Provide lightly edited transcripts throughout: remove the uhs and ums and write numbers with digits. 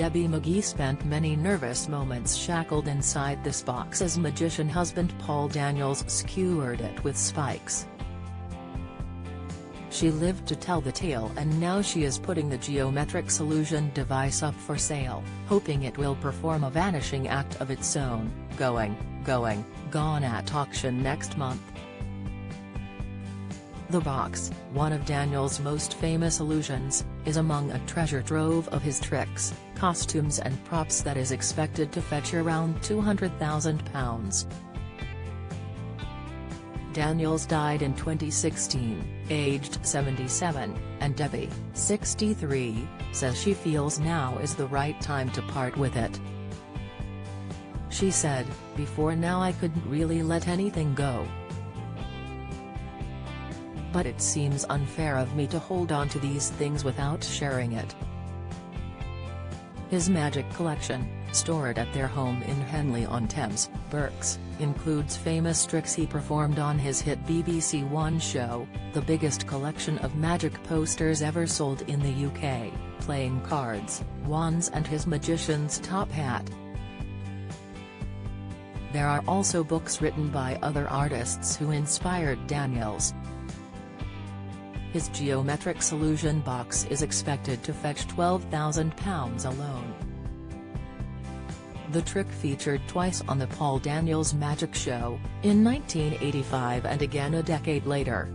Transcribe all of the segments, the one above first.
Debbie McGee spent many nervous moments shackled inside this box as magician husband Paul Daniels skewered it with spikes. She lived to tell the tale, and now she is putting the geometric solution device up for sale, hoping it will perform a vanishing act of its own, gone at auction next month. The box, one of Daniels' most famous illusions, is among a treasure trove of his tricks, costumes and props that is expected to fetch around £200,000. Daniels died in 2016, aged 77, and Debbie, 63, says she feels now is the right time to part with it. She said, "Before now I couldn't really let anything go. But it seems unfair of me to hold on to these things without sharing it." His magic collection, stored at their home in Henley-on-Thames, Berks, includes famous tricks he performed on his hit BBC One show, the biggest collection of magic posters ever sold in the UK, playing cards, wands and his magician's top hat. There are also books written by other artists who inspired Daniels. His geometric solution box is expected to fetch £12,000 alone. The trick featured twice on the Paul Daniels Magic Show, in 1985 and again a decade later.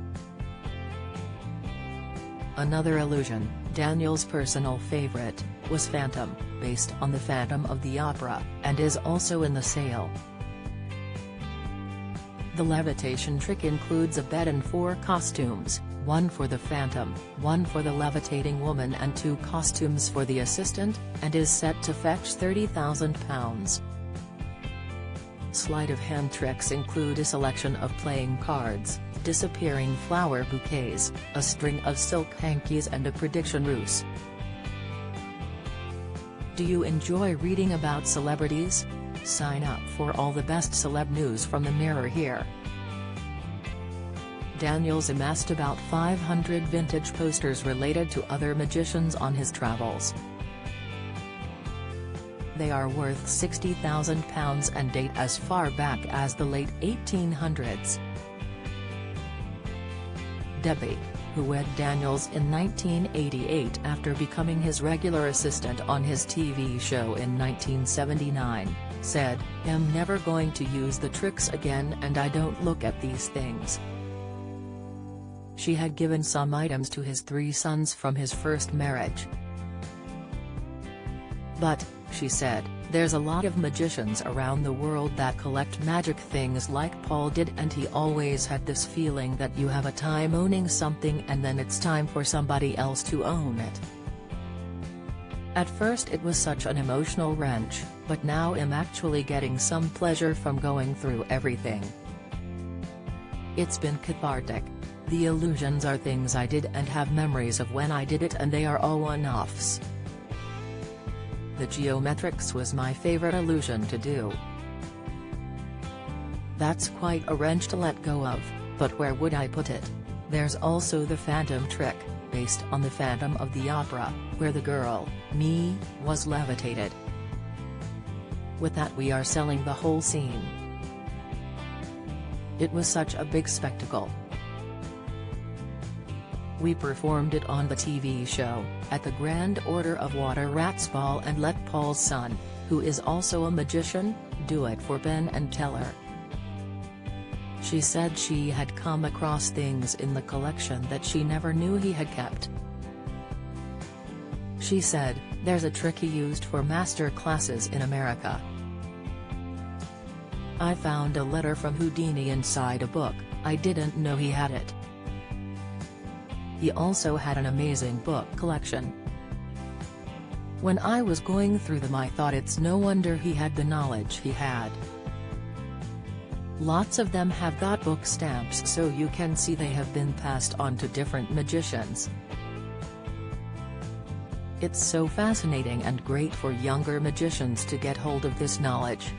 Another illusion, Daniels' personal favorite, was Phantom, based on the Phantom of the Opera, and is also in the sale. The levitation trick includes a bed and 4 costumes, one for the Phantom, one for the levitating woman and 2 costumes for the assistant, and is set to fetch £30,000. Sleight of hand tricks include a selection of playing cards, disappearing flower bouquets, a string of silk hankies and a prediction ruse. Do you enjoy reading about celebrities? Sign up for all the best celeb news from the Mirror here. Daniels amassed about 500 vintage posters related to other magicians on his travels. They are worth £60,000 and date as far back as the late 1800s. Debbie, who wed Daniels in 1988 after becoming his regular assistant on his TV show in 1979, said, "I'm never going to use the tricks again and I don't look at these things." She had given some items to his 3 sons from his first marriage. But, she said, there's a lot of magicians around the world that collect magic things like Paul did, and he always had this feeling that you have a time owning something and then it's time for somebody else to own it. At first it was such an emotional wrench, but now I'm actually getting some pleasure from going through everything. It's been cathartic. The illusions are things I did and have memories of when I did it, and they are all one-offs. The geometrics was my favorite illusion to do. That's quite a wrench to let go of, but where would I put it? There's also the Phantom trick, based on the Phantom of the Opera, where the girl, me, was levitated. With that we are selling the whole scene. It was such a big spectacle. We performed it on the TV show, at the Grand Order of Water Rats Ball, and let Paul's son, who is also a magician, do it for Penn and Teller. She said she had come across things in the collection that she never knew he had kept. She said, there's a trick he used for master classes in America. I found a letter from Houdini inside a book, I didn't know he had it. He also had an amazing book collection. When I was going through them I thought it's no wonder he had the knowledge he had. Lots of them have got book stamps, so you can see they have been passed on to different magicians. It's so fascinating and great for younger magicians to get hold of this knowledge.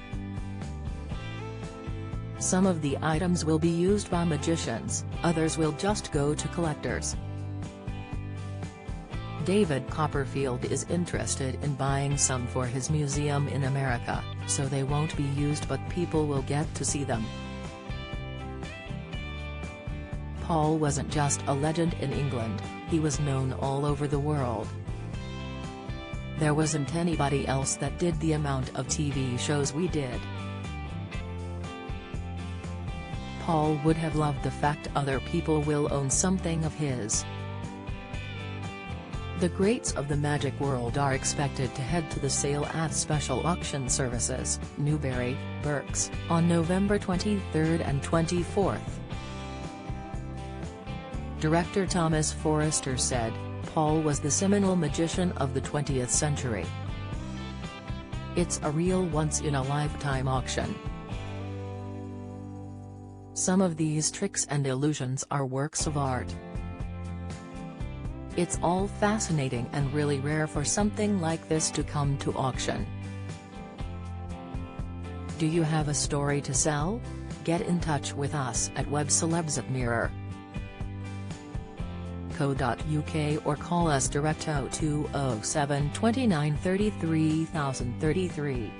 Some of the items will be used by magicians, others will just go to collectors. David Copperfield is interested in buying some for his museum in America, so they won't be used but people will get to see them. Paul wasn't just a legend in England, he was known all over the world. There wasn't anybody else that did the amount of TV shows we did. Paul would have loved the fact other people will own something of his. The greats of the magic world are expected to head to the sale at Special Auction Services, Newbury, Berks, on November 23 and 24. Director Thomas Forrester said, "Paul was the seminal magician of the 20th century. It's a real once-in-a-lifetime auction. Some of these tricks and illusions are works of art. It's all fascinating and really rare for something like this to come to auction. Do you have a story to sell? Get in touch with us at webcelebs@mirror.co.uk or call us direct 0207 29 33 033.